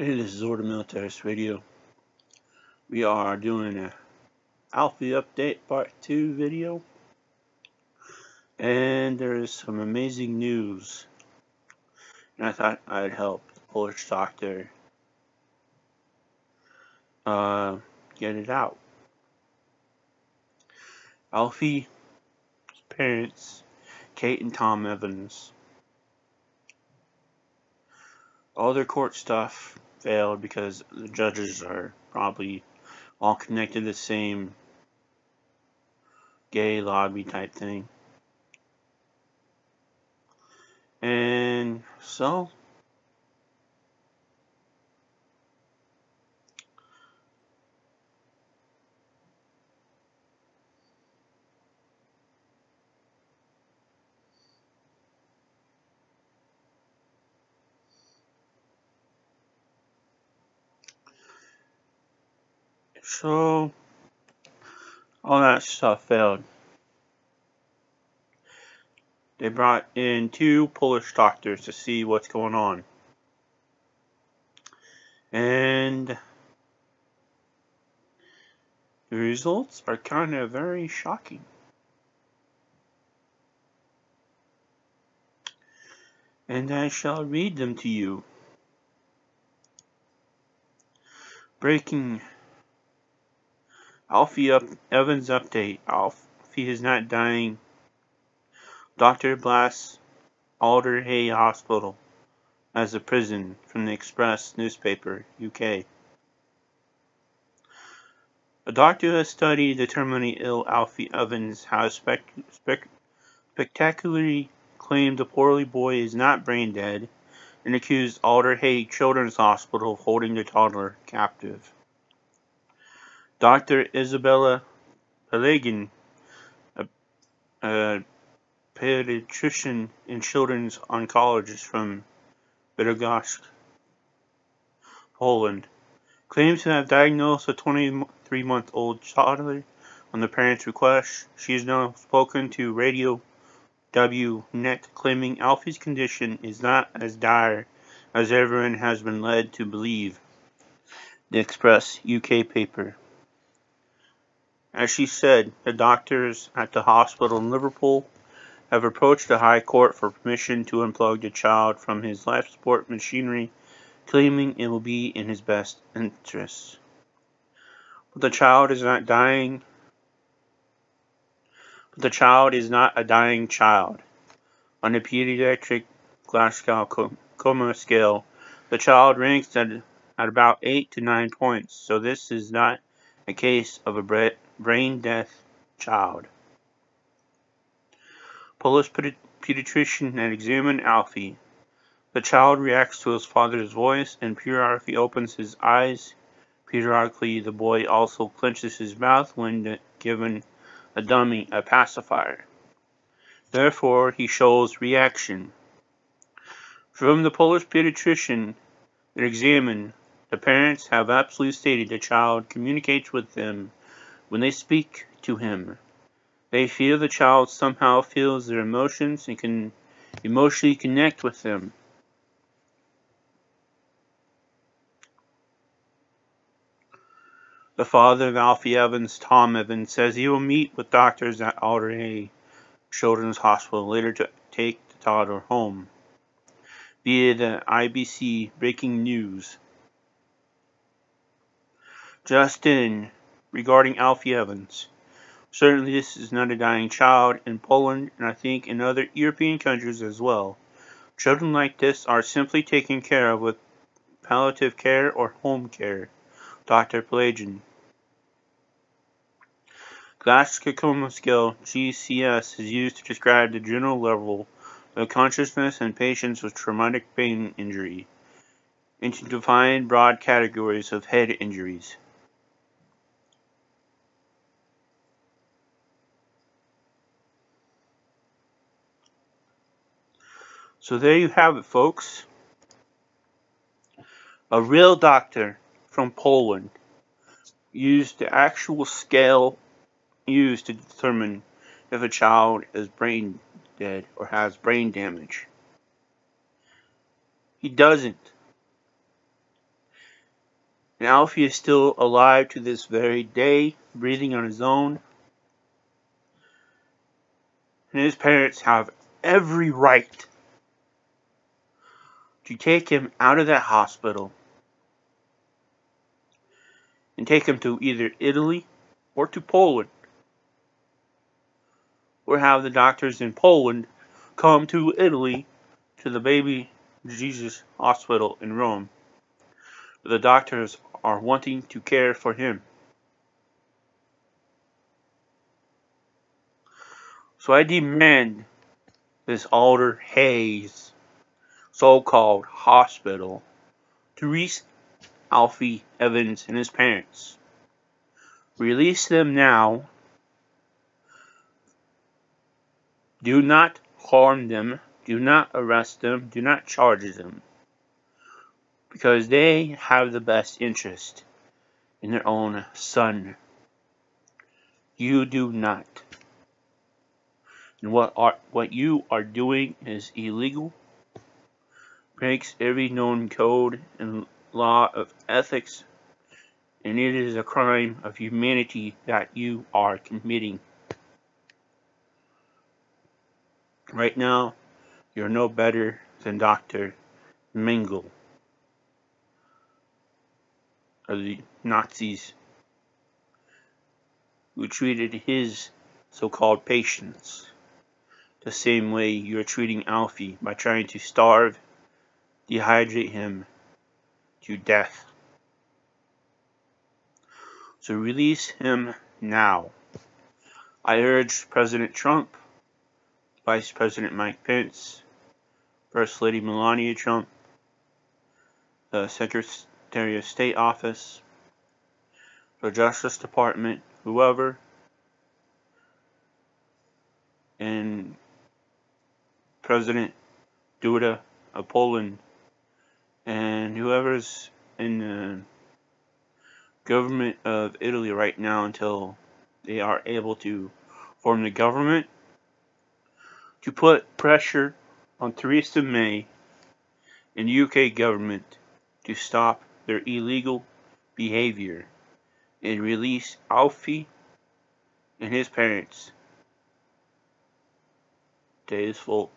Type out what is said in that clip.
Hey, this is Order Militaris Radio. We are doing a Alfie Update Part 2 video. And there is some amazing news. And I thought I'd help the Polish doctor get it out. Alfie's parents, Kate and Tom Evans, all their court stuff failed because the judges are probably all connected to the same gay lobby type thing. And so all that stuff failed. They brought in 2 Polish doctors to see what's going on. And the results are kind of very shocking. And I shall read them to you. Breaking Alfie Evans update. Alfie is not dying. Doctor blasts Alder Hey Hospital as a prison from the Express newspaper, UK. A doctor who has studied the terminally ill Alfie Evans has spectacularly claimed the poorly boy is not brain dead and accused Alder Hey Children's Hospital of holding the toddler captive. Dr. Izabela Pałgan, a paediatrician and children's oncologist from Bydgoszcz, Poland, claims to have diagnosed a 23-month-old toddler on the parent's request. She has now spoken to RadioWnet, claiming Alfie's condition is not as dire as everyone has been led to believe. The Express UK paper. As she said, the doctors at the hospital in Liverpool have approached the High Court for permission to unplug the child from his life support machinery, claiming it will be in his best interests. But the child is not dying. But the child is not a dying child. On the pediatric Glasgow coma scale, the child ranks at about 8 to 9 points, so this is not a case of a brain death child. Polish pediatrician had examined Alfie. The child reacts to his father's voice and periodically opens his eyes. Periodically, the boy also clenches his mouth when given a dummy, a pacifier. Therefore, he shows reaction. From the Polish pediatrician that examined, the parents have absolutely stated the child communicates with them when they speak to him. They feel the child somehow feels their emotions and can emotionally connect with them. The father of Alfie Evans, Tom Evans, says he will meet with doctors at Alder Hey Children's Hospital later to take the toddler home. Via the IBC breaking news. Just in, regarding Alfie Evans. Certainly this is not a dying child in Poland, and I think in other European countries as well. Children like this are simply taken care of with palliative care or home care. Dr. Pałgan. Glasgow Coma Scale (GCS) is used to describe the general level of consciousness in patients with traumatic brain injury, and to define broad categories of head injuries. So there you have it, folks. A real doctor from Poland used the actual scale used to determine if a child is brain dead or has brain damage. He doesn't. And Alfie is still alive to this very day, breathing on his own. And his parents have every right to take him out of that hospital and take him to either Italy or to Poland, or have the doctors in Poland come to Italy to the Baby Jesus Hospital in Rome. The doctors are wanting to care for him. So I demand this Alder Hay's so-called hospital to release Alfie Evans and his parents. Release them now. Do not harm them. Do not arrest them. Do not charge them. Because they have the best interest in their own son. You do not. And what you are doing is illegal. Breaks every known code and law of ethics. And it is a crime of humanity that you are committing. Right now, you're no better than Dr. Mengele of the Nazis who treated his so-called patients the same way you're treating Alfie by trying to starve, dehydrate him to death. So release him now. I urge President Trump, Vice President Mike Pence, First Lady Melania Trump, the Secretary of State Office, the Justice Department, whoever, and President Duda of Poland, and whoever's in the government of Italy right now until they are able to form the government, to put pressure on Theresa May and the UK government to stop their illegal behavior and release Alfie and his parents to his full